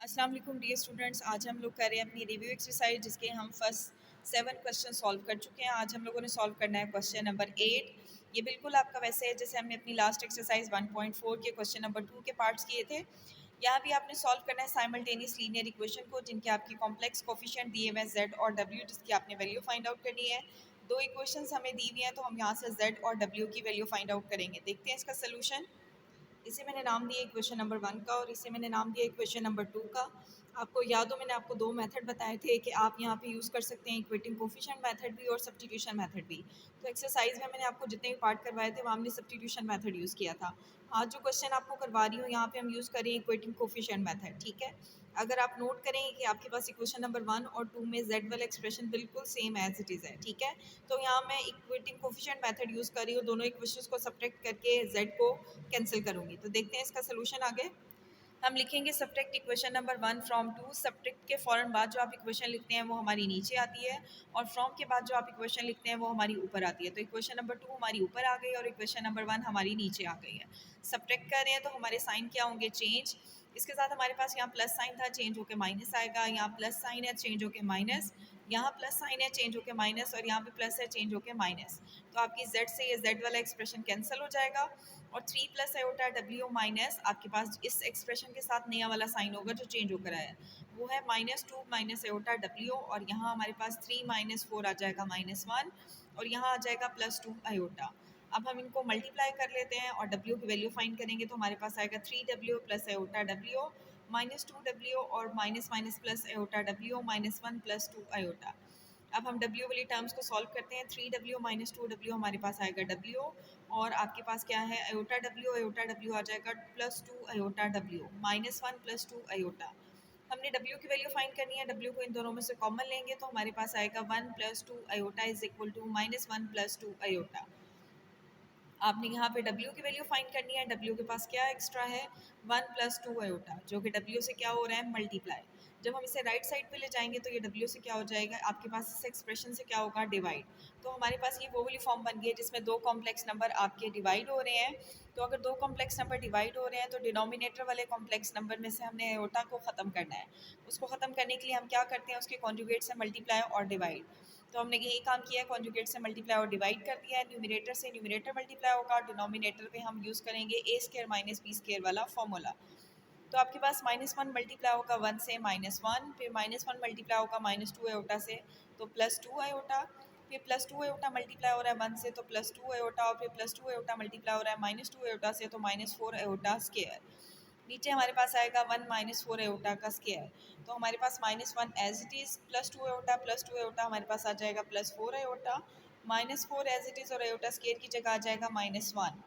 अस्सलाम वालेकुम dear students. आज हम लोग कर रहे हैं अपनी रिव्यू एक्सरसाइज जिसके हम फर्स्ट 7 क्वेश्चन सॉल्व कर चुके हैं। आज हम लोगों ने सॉल्व करना है क्वेश्चन नंबर 8। ये बिल्कुल आपका वैसे है जैसे हमने अपनी लास्ट एक्सरसाइज 1.4 के क्वेश्चन नंबर 2 के पार्ट्स किए थे। यहाँ भी आपने सॉल्व करना है साइमल्टेनियस लीनियर इक्वेशन को जिनके आपकी कॉम्प्लेक्स कोफिशिएंट दिए हुए हैं z और w, जिसकी आपने वैल्यू फाइंड आउट करनी है। दो इक्वेशंस हमें दी हुई हैं तो हम यहाँ से z और w की वैल्यू फाइंड आउट करेंगे। देखते हैं इसका सोल्यूशन। इसे मैंने नाम दिया इक्वेशन नंबर 1 का और इसे मैंने नाम दिया इक्वेशन नंबर 2 का। आपको याद हो मैंने आपको दो मेथड बताए थे कि आप यहाँ पे यूज़ कर सकते हैं इक्वेटिंग कोफिशिएंट मेथड भी और सब्स्टिट्यूशन मेथड भी। तो एक्सरसाइज में मैंने आपको जितने भी पार्ट करवाए थे वहाँ हमने सब्स्टिट्यूशन मेथड यूज़ किया था। आज जो क्वेश्चन आपको करवा रही हूँ यहाँ पे हम यूज़ करें इक्वेटिंग कोफिशिएंट मेथड, ठीक है। अगर आप नोट करेंगे कि आपके पास इक्वेशन नंबर 1 और 2 में z वाला एक्सप्रेशन बिल्कुल सेम एज इट इज़ है, ठीक है। तो यहाँ मैं इक्वेटिंग कोफिशिएंट मेथड यूज़ कर रही हूँ, दोनों इक्वेशंस को सब्ट्रैक्ट करके z को कैंसिल करूँगी। तो देखते हैं इसका सोल्यूशन आगे। हम लिखेंगे subtract equation number 1 from 2। Subtract के फ़ौरन बाद जो आप इक्वेशन लिखते हैं वो हमारी नीचे आती है और फ्रॉम के बाद जो आप इक्वेशन लिखते हैं वो हमारी ऊपर आती है। तो इक्वेशन नंबर 2 हमारी ऊपर आ गई और इक्वेशन नंबर 1 हमारी नीचे आ गई है। सब्ट्रैक्ट कर रहे हैं तो हमारे साइन क्या होंगे, चेंज। इसके साथ हमारे पास यहाँ प्लस साइन था, चेंज होकर माइनस आएगा। यहाँ प्लस साइन है, चेंज होकर माइनस। यहाँ प्लस साइन है, चेंज होकर माइनस। और यहाँ पे प्लस है, चेंज होकर माइनस। तो आपकी z से ये z वाला एक्सप्रेशन कैंसिल हो जाएगा और 3 प्लस आयोटा w माइनस आपके पास इस एक्सप्रेशन के साथ नया वाला साइन होगा जो चेंज होकर आया है वो है -2 माइनस आयोटा w। और यहाँ हमारे पास 3 माइनस 4 आ जाएगा -1 और यहाँ आ जाएगा +2 आयोटा। अब हम इनको मल्टीप्लाई कर लेते हैं और w की वैल्यू फाइंड करेंगे तो हमारे पास आएगा 3w plus iota w -2w और minus minus plus iota w -1 +2 iota. अब हम w वाली टर्म्स को सॉल्व करते हैं। 3w माइनस 2w हमारे पास आएगा w और आपके पास क्या है आयोटा w आ जाएगा +2 आयोटा w -1 +2 आयोटा। हमने w की वैल्यू फाइंड करनी है, w को इन दोनों में से कॉमन लेंगे तो हमारे पास आएगा 1 +2 iota is equal to -1 +2 iota. आपने यहाँ पे w की वैल्यू फाइंड करनी है। w के पास क्या एक्स्ट्रा है 1 +2 आयोटा जो कि w से क्या हो रहा है मल्टीप्लाई। जब हम इसे राइट साइड पे ले जाएंगे तो ये w से क्या हो जाएगा आपके पास इस एक्सप्रेशन से क्या होगा डिवाइड। तो हमारे पास ये वो वाली फॉर्म बन गई है जिसमें दो कॉम्प्लेक्स नंबर आपके डिवाइड हो रहे हैं। तो अगर दो कॉम्प्लेक्स नंबर डिवाइड हो रहे हैं तो डिनोमिनेटर वाले कॉम्प्लेक्स नंबर में से हमने आयोटा को ख़त्म करना है। उसको ख़त्म करने के लिए हम क्या करते हैं उसके कॉन्जुगेट से मल्टीप्लाई और डिवाइड। तो हमने यही काम किया है, कॉन्जुगेट से मल्टीप्लाई और डिवाइड कर दिया है। न्यूमिनेटर से न्यूमिनेटर मल्टीप्लाई होगा, डिनोमिनेटर पे हम यूज़ करेंगे a² माइनस b² वाला फॉर्मूला। तो आपके पास -1 मल्टीप्लाई होगा 1 से -1, फिर -1 मल्टीप्लाई होगा -2 आयोटा से तो +2 आयोटा, फिर +2 आयोटा मल्टीप्लाई हो रहा है 1 से तो +2 आयोटा और फिर +2 आयोटा मल्टीप्लाई हो रहा है -2 आयोटा से तो -4 आयोटा स्क्वायर। नीचे हमारे पास आएगा 1 -4 आयोटा का स्क्वायर। तो हमारे पास -1 एज इट इज़ +2 आयोटा हमारे पास आ जाएगा +4 आयोटा -4 एज इट इज़ और आयोटा स्क्वायर की जगह आ जाएगा -1।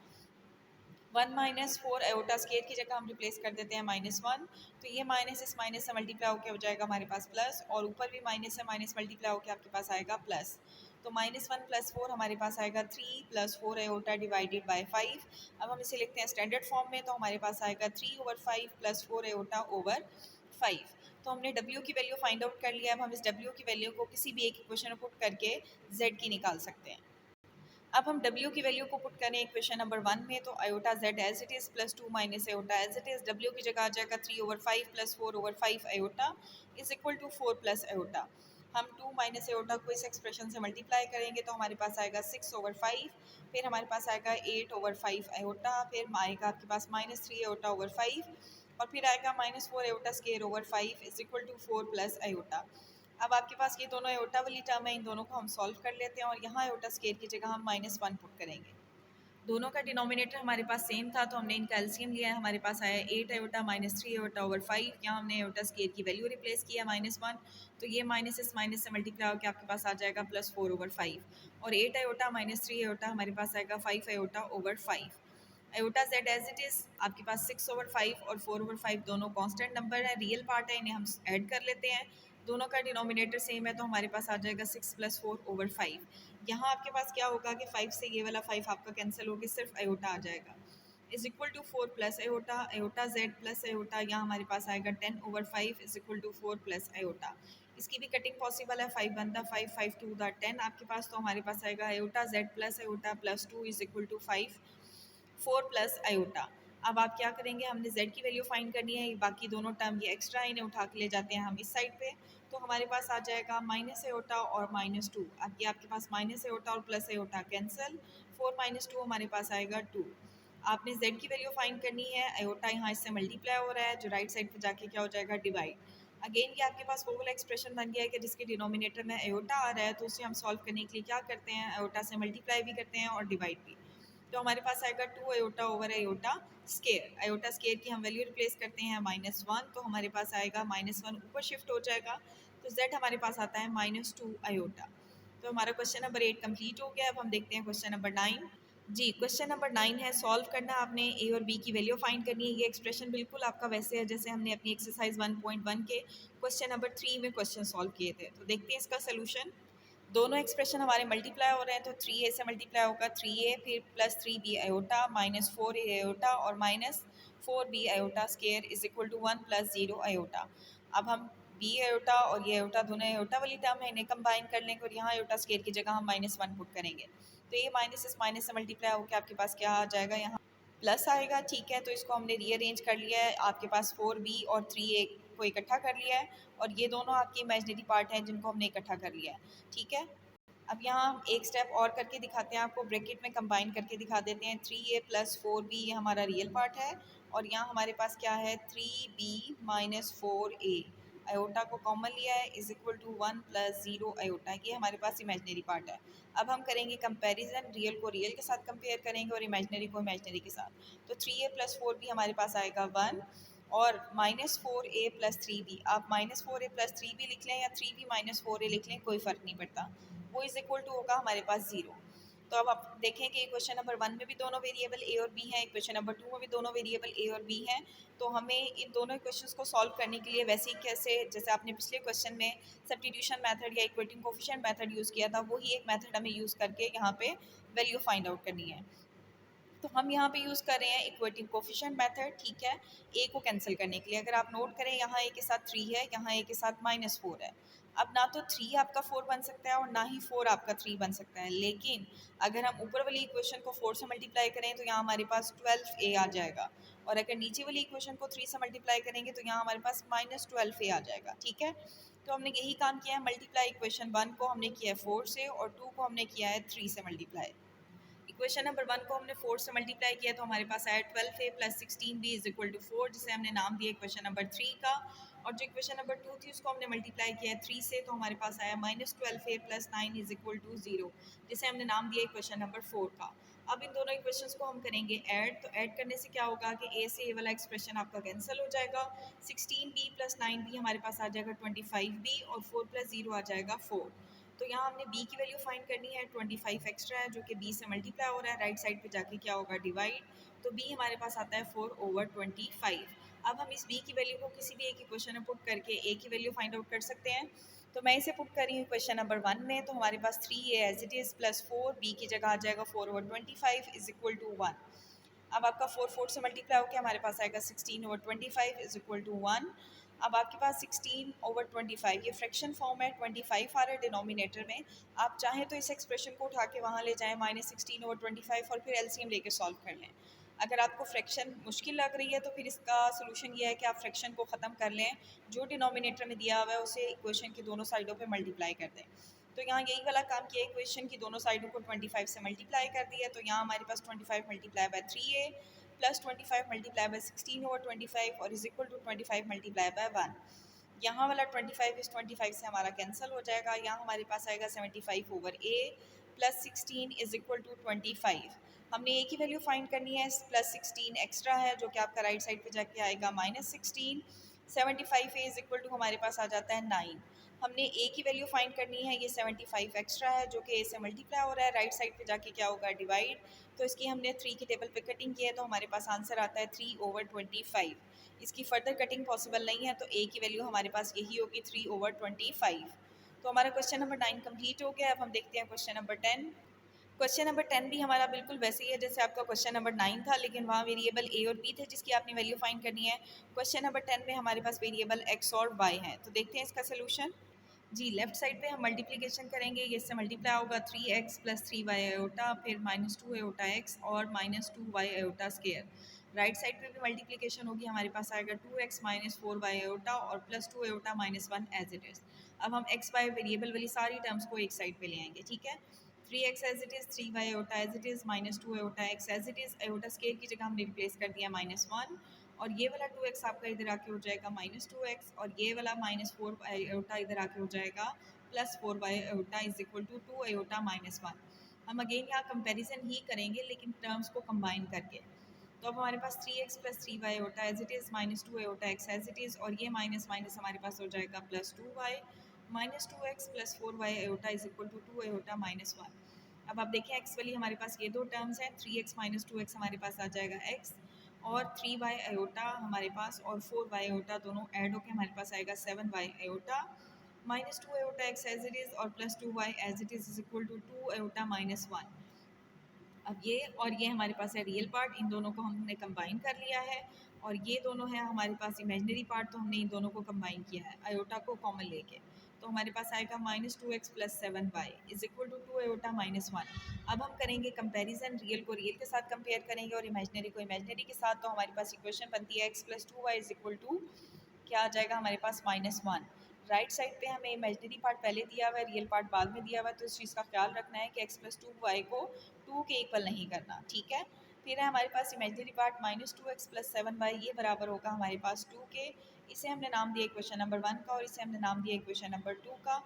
1 -4 आयोटा स्क्वायर की जगह हम रिप्लेस कर देते हैं -1। तो ये माइनस इस माइनस से मल्टीप्लाई होकर हो जाएगा हमारे पास प्लस और ऊपर भी माइनस से माइनस मल्टीप्लाई होकर आपके पास आएगा प्लस। तो -1 + 4 हमारे पास आएगा 3 + 4 आयोटा डिवाइडेड बाय 5। अब हम इसे लिखते हैं स्टैंडर्ड फॉर्म में तो हमारे पास आएगा 3/5 + 4 आयोटा ओवर 5। तो हमने w की वैल्यू फाइंड आउट कर लिया। अब हम इस w की वैल्यू को किसी भी एक इक्वेशन में पुट करके z की निकाल सकते हैं। अब हम w की वैल्यू को पुट करें इक्वेशन नंबर 1 में तो iota z as it is +2 minus iota as it is w की जगह आ जाएगा 3/5 + 4/5 iota is equal to 4 plus iota. हम 2 माइनस आयोटा को इस एक्सप्रेशन से मल्टीप्लाई करेंगे तो हमारे पास आएगा 6/5, फिर हमारे पास आएगा 8/5 आयोटा, फिर आएगा आपके पास -3 आयोटा ओवर 5 और फिर आएगा -4 iota square over 5 is equal to 4 plus iota. अब आपके पास ये दोनों आयोटा वाली टर्म है, इन दोनों को हम सॉल्व कर लेते हैं और यहाँ आयोटा स्क्वायर की जगह हम -1 पुट करेंगे। दोनों का डिनोमिनेटर हमारे पास सेम था तो हमने इनका एलसीएम लिया है। हमारे पास आया 8 आयोटा -3 आयोटा ओवर 5। यहाँ हमने आयोटा स्क्वायर की वैल्यू रिप्लेस किया -1 तो ये माइनस इस माइनस से मल्टीप्लाई होकर आपके पास आ जाएगा +4/5 और 8 आयोटा -3 आयोटा हमारे पास आएगा 5 iota over 5। Iota z as it is आपके पास 6/5 और 4/5 दोनों कांस्टेंट नंबर है, रियल पार्ट है, इन्हें हम ऐड कर लेते हैं। दोनों का डिनोमिनेटर सेम है तो हमारे पास आ जाएगा 6 + 4/5। यहाँ आपके पास क्या होगा कि 5 से ये वाला 5 आपका कैंसिल होकर सिर्फ आयोटा आ जाएगा is equal to 4 plus iota iota z plus iota. यहाँ हमारे पास आएगा 10/5 is equal to 4 plus iota. इसकी भी कटिंग पॉसिबल है, 5 बनता 5 5 2 10 आपके पास। तो हमारे पास आएगा iota z plus iota +2 is equal to 5 4 plus iota. अब आप क्या करेंगे, हमने z की वैल्यू फाइंड करनी है, बाकी दोनों टर्म ये एक्स्ट्रा इन्हें उठा के ले जाते हैं हम इस साइड पे, तो हमारे पास आ जाएगा माइनस एओटा और -2। अब ये आपके पास माइनस एओटा और प्लस एओटा कैंसिल, 4 - 2 हमारे पास आएगा 2। आपने z की वैल्यू फाइंड करनी है, एओटा यहाँ इससे मल्टीप्लाई हो रहा है, जो राइट साइड पे जाके क्या हो जाएगा, डिवाइड। अगेन ये आपके पास वो वाला एक्सप्रेशन बन गया है कि जिसके डिनोमिनेटर में एओटा आ रहा है, तो उसे हम सॉल्व करने के लिए क्या करते हैं, एओटा से मल्टीप्लाई भी करते हैं और डिवाइड भी। तो हमारे पास आएगा 2 aorta over aorta square. Aorta square की हम वैल्यू रिप्लेस करते हैं -1, तो हमारे पास आएगा -1 ऊपर शिफ्ट हो जाएगा, तो z हमारे पास आता है -2 एओटा। तो हमारा क्वेश्चन नंबर 8 कंप्लीट हो गया। अब हम देखते हैं क्वेश्चन नंबर 9। जी, क्वेश्चन नंबर 9 है, सॉल्व करना आपने ए और बी की वैल्यू फाइंड करनी है। ये एक्सप्रेशन बिल्कुल आपका वैसे है जैसे हमने अपनी एक्सरसाइज 1.1 के क्वेश्चन नंबर 3 में क्वेश्चन सॉल्व किए थे। तो देखते हैं इसका सोल्यूशन। दोनों एक्सप्रेशन हमारे मल्टीप्लाई हो रहे हैं, तो 3a से मल्टीप्लाई होगा 3a, फिर plus 3b iota minus 4a iota और minus 4b iota square is equal to 1 + 0 iota. अब हम b आयोटा और ये आयोटा दोनों आयोटा वाली टर्म है, इन्हें कंबाइन कर लेंगे और यहाँ आयोटा स्केयर की जगह हम -1 पुट करेंगे, तो ये माइनस इस माइनस से मल्टीप्लाई होकर आपके पास क्या आ जाएगा, यहाँ प्लस आएगा। ठीक है, तो इसको हमने रीअरेंज कर लिया है, आपके पास 4b और 3a को इकट्ठा कर लिया है, और ये दोनों आपकी इमेजिनरी पार्ट हैं जिनको हमने इकट्ठा कर लिया है। ठीक है, अब यहाँ हम एक स्टेप और करके दिखाते हैं, आपको ब्रैकेट में कंबाइन करके दिखा देते हैं। 3a + 4b ये हमारा रियल पार्ट है, और यहाँ हमारे पास क्या है, 3b - 4a, आयोटा को कॉमन लिया है, इज इक्वल टू 1 + 0 आयोटा, ये हमारे पास इमेजिनरी पार्ट है। अब हम करेंगे कंपैरिजन, रियल को रियल के साथ कंपेयर करेंगे और इमेजिनरी को इमेजिनरी के साथ। तो 3a + 4b हमारे पास आएगा 1, और -4a + 3b, आप -4a + 3b लिख लें या 3b - 4a लिख लें, कोई फ़र्क नहीं पड़ता, वो इज इक्वल टू होगा हमारे पास 0। तो अब आप देखें कि क्वेश्चन नंबर 1 में भी दोनों वेरिएबल a और b हैं, क्वेश्चन नंबर 2 में भी दोनों वेरिएबल a और b हैं। तो हमें इन दोनों क्वेश्चंस को सॉल्व करने के लिए वैसे ही कैसे जैसे आपने पिछले क्वेश्चन में सब्स्टिट्यूशन मेथड या इक्वेटिंग कोफिशिएंट मेथड यूज़ किया था, वही एक मेथड हमें यूज़ करके यहाँ पे वैल्यू फाइंड आउट करनी है। तो हम यहाँ पे यूज़ कर रहे हैं इक्वेटिव कोफिशिएंट मेथड। ठीक है, ए को कैंसिल करने के लिए अगर आप नोट करें, यहाँ ए के साथ 3 है, यहाँ ए के साथ -4 है। अब ना तो 3 आपका 4 बन सकता है और ना ही 4 आपका 3 बन सकता है, लेकिन अगर हम ऊपर वाली इक्वेशन को 4 से मल्टीप्लाई करें तो यहाँ हमारे पास 12a आ जाएगा, और अगर नीचे वाली इक्वेशन को 3 से मल्टीप्लाई करेंगे तो यहाँ हमारे पास -12a आ जाएगा। ठीक है, तो हमने यही काम किया है, मल्टीप्लाई इक्वेशन 1 को हमने किया है 4 से और 2 को हमने किया है 3 से मल्टीप्लाई। इक्वेशन नंबर 1 को हमने 4 से मल्टीप्लाई किया तो हमारे पास आया 12a + 16b is equal to 4, जिसे हमने नाम दिया इक्वेशन नंबर 3 का। और जो इक्वेशन नंबर 2 थी उसको हमने मल्टीप्लाई किया है 3 से, तो हमारे पास आया -12a + 9 इज इक्वल टू 0, जिसे हमने नाम दिया इक्वेशन नंबर 4 का। अब इन दोनों इक्वेशंस को हम करेंगे ऐड, तो ऐड करने से क्या होगा कि a से a वाला एक्सप्रेशन आपका कैंसिल हो जाएगा, 16b + 9b हमारे पास आ जाएगा 25b, और 4 + 0 आ जाएगा 4। तो यहाँ हमने b की वैल्यू फाइंड करनी है, 25 एक्स्ट्रा है जो कि b से मल्टीप्लाई हो रहा है, राइट साइड पे जाके क्या होगा, डिवाइड, तो b हमारे पास आता है 4/25। अब हम इस b की वैल्यू को किसी भी एक इक्वेशन में पुट करके a की वैल्यू फाइंड आउट कर सकते हैं। तो मैं इसे पुट कर रही हूँ क्वेश्चन नंबर 1 में, तो हमारे पास 3a as it is plus 4b की जगह आ जाएगा 4/25 इज इक्वल टू 1। अब आपका 4 से मल्टीप्लाई होकर हमारे पास आएगा 16/25 इज इक्वल टू 1। अब आपके पास 16/25 ये फ्रैक्शन फॉर्म है, 25 आ रहा है डिनोमिनेटर में। आप चाहें तो इस एक्सप्रेशन को उठा के वहाँ ले जाएं -16/25 और फिर एलसीएम लेके सॉल्व कर लें। अगर आपको फ्रैक्शन मुश्किल लग रही है तो फिर इसका सोल्यूशन ये है कि आप फ्रैक्शन को ख़त्म कर लें, जो डिनोमिनेटर में दिया हुआ है उसे इक्वेशन की दोनों साइडों पे मल्टीप्लाई कर दें। तो यहाँ यही वाला काम किया, इक्वेशन की दोनों साइडों को 25 से मल्टीप्लाई कर दिया, तो यहाँ हमारे पास 25 × 3a + 25 × 16/25 और इज इक्वल टू 25 × 1। यहाँ वाला 25 इस 25 से हमारा कैंसिल हो जाएगा, यहाँ हमारे पास आएगा 75/a + 16 इज इक्वल टू 25। हमने a की वैल्यू फाइंड करनी है, +16 एक्स्ट्रा है जो कि आपका राइट साइड पे जाके आएगा -16। 75a इज इक्वल टू हमारे पास आ जाता है 9। हमने a की वैल्यू फाइंड करनी है, ये 75 एक्स्ट्रा है जो कि a से मल्टीप्लाई हो रहा है, राइट साइड पे जाके क्या होगा, डिवाइड, तो इसकी हमने 3 की टेबल पे कटिंग की है तो हमारे पास आंसर आता है 3/25। इसकी फर्दर कटिंग पॉसिबल नहीं है, तो a की वैल्यू हमारे पास यही होगी 3/25। तो हमारा क्वेश्चन नंबर 9 कंप्लीट हो गया। अब हम देखते हैं क्वेश्चन नंबर 10। क्वेश्चन नंबर 10 भी हमारा बिल्कुल वैसे ही है जैसे आपका क्वेश्चन नंबर 9 था, लेकिन वहाँ वेरिएबल a और b थे जिसकी आपने वैल्यू फाइंड करनी है। क्वेश्चन नंबर 10 में हमारे पास वेरिएबल x और y हैं, तो देखते हैं इसका सोल्यूशन। जी, लेफ्ट साइड पे हम मल्टीप्लिकेशन करेंगे, ये इससे मल्टीप्लाई होगा 3x + 3y आयोटा, फिर -2 आयोटा x और -2y iota square. Right side पे भी मल्टीप्लिकेशन होगी, हमारे पास आएगा 2x माइनस 4y आयोटा और plus 2 iota minus 1 as it is. अब हम x y वेरिएबल वाली सारी टर्म्स को एक साइड पे ले आएंगे, ठीक है। 3x as it is, 3y iota as it is, minus 2 iota x as it is, iota square की जगह हमने रिप्लेस कर दिया -1, और ये वाला 2x आपका इधर आके हो जाएगा -2x, और ये वाला -4 आयोटा इधर आके हो जाएगा +4y iota is equal to 2 iota -1। हम अगेन यहाँ कंपैरिजन ही करेंगे लेकिन टर्म्स को कंबाइन करके। तो अब हमारे पास 3x plus 3y iota as it is, -2 iota x as it is, और ये माइनस माइनस हमारे पास हो जाएगा +2y, -2x plus 4y iota is equal to 2 iota -1। अब आप देखें x वाली हमारे पास ये दो टर्म्स हैं, 3x माइनस 2x हमारे पास आ जाएगा x, और 3y आयोटा हमारे पास और 4y आयोटा दोनों ऐड होकर हमारे पास आएगा 7y iota, -2 iota x as it is और +2y as it is equal to 2 iota -1। अब ये और ये हमारे पास है रियल पार्ट, इन दोनों को हमने कंबाइन कर लिया है, और ये दोनों है हमारे पास इमेजिनरी पार्ट, तो हमने इन दोनों को कंबाइन किया है आयोटा को कॉमन लेके। तो हमारे पास आएगा -2x plus 7y is equal to 2 iota -1। अब हम करेंगे कंपैरिजन, रियल को रियल के साथ कंपेयर करेंगे और इमेजिनरी को इमेजिनरी के साथ। तो हमारे पास इक्वेशन बनती है x plus 2y is equal to क्या आ जाएगा हमारे पास -1। राइट साइड पे हमें इमेजिनरी पार्ट पहले दिया हुआ है, रियल पार्ट बाद में दिया हुआ है, तो इस चीज़ का ख्याल रखना है कि x प्लस 2y को 2 के इक्वल नहीं करना, ठीक है। फिर है हमारे पास imaginary part -2x plus 7y, ये बराबर होगा हमारे पास 2 के। इसे हमने नाम दिया इक्वेशन नंबर 1 का, और इसे हमने नाम दिया इक्वेशन नंबर 2 का।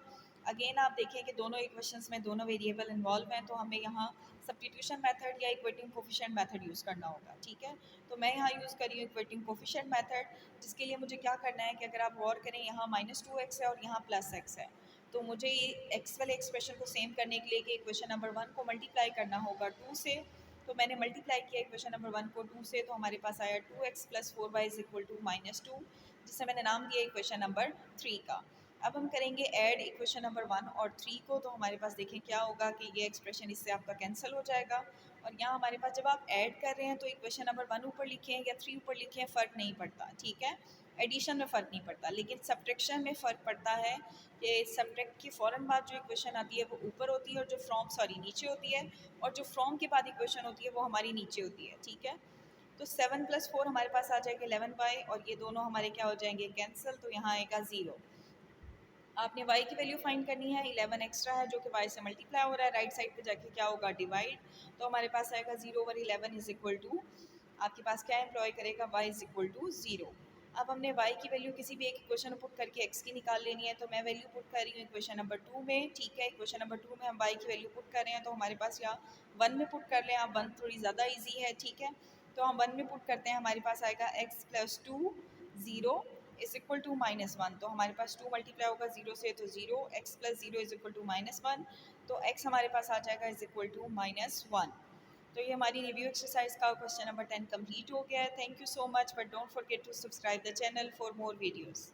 अगेन आप देखिए कि दोनों इक्वेशंस में दोनों वेरिएबल इन्वॉल्व हैं, तो हमें यहाँ सब्स्टिट्यूशन मेथड या इक्वेटिंग कोफिशिएंट मेथड यूज़ करना होगा, ठीक है। तो मैं यहाँ यूज़ करी हूँ इक्वेटिंग कोफिशिएंट मेथड, जिसके लिए मुझे क्या करना है कि अगर आप गौर करें यहाँ -2x है और यहाँ +x है, तो मुझे ये x वाले एक्सप्रेशन को सेम करने के लिए कि इक्वेशन नंबर 1 को मल्टीप्लाई करना होगा 2 से। तो मैंने मल्टीप्लाई किया इक्वेशन नंबर 1 को 2 से, तो हमारे पास आया 2x plus 4y is equal to -2, जिसे मैंने नाम दिया इक्वेशन नंबर 3 का। अब हम करेंगे ऐड इक्वेशन नंबर 1 और 3 को, तो हमारे पास देखें क्या होगा कि ये एक्सप्रेशन इससे आपका कैंसिल हो जाएगा, और यहाँ हमारे पास जब आप ऐड कर रहे हैं तो इक्वेशन नंबर 1 ऊपर लिखें या 3 ऊपर लिखें, फ़र्क नहीं पड़ता, ठीक है। एडिशन में फ़र्क नहीं पड़ता, लेकिन सब्ट्रैक्शन में फ़र्क पड़ता है कि सब्ट्रैक्ट की फ़ौरन बाद जो इक्वेशन आती है वो ऊपर होती है, और जो नीचे होती है, और जो फ्रॉम के बाद इक्वेशन होती है वो हमारी नीचे होती है, ठीक है। तो 7 + 4 हमारे पास आ जाएगा 11y, और ये दोनों हमारे क्या हो जाएंगे कैंसिल, तो यहाँ आएगा 0। आपने y की वैल्यू फाइंड करनी है, 11 एक्स्ट्रा है जो कि y से मल्टीप्लाई हो रहा है, राइट साइड पे जाके क्या होगा डिवाइड, तो हमारे पास आएगा 0/11 इज इक्वल टू, आपके पास क्या एम्प्लॉय करेगा y इज इक्वल टू 0। अब हमने y की वैल्यू किसी भी एक इक्वेशन में पुट करके x की निकाल लेनी है, तो मैं वैल्यू पुट कर रही हूँ इक्वेशन नंबर 2 में, ठीक है। इक्वेशन नंबर 2 में हम y की वैल्यू पुट कर रहे हैं, तो हमारे पास यहाँ 1 में पुट कर लें आप, 1 थोड़ी ज़्यादा ईजी है, ठीक है। तो हम 1 में पुट करते हैं, हमारे पास आएगा x plus 2 0 is equal to -1, तो हमारे पास 2 मल्टीप्लाई होगा 0 से, तो 0, x plus 0 is equal to -1, तो x हमारे पास आ जाएगा इज इक्वल टू -1। तो ये हमारी रिव्यू एक्सरसाइज का क्वेश्चन नंबर 10 कंप्लीट हो गया है। Thank you so much, but don't forget to subscribe the channel for more videos.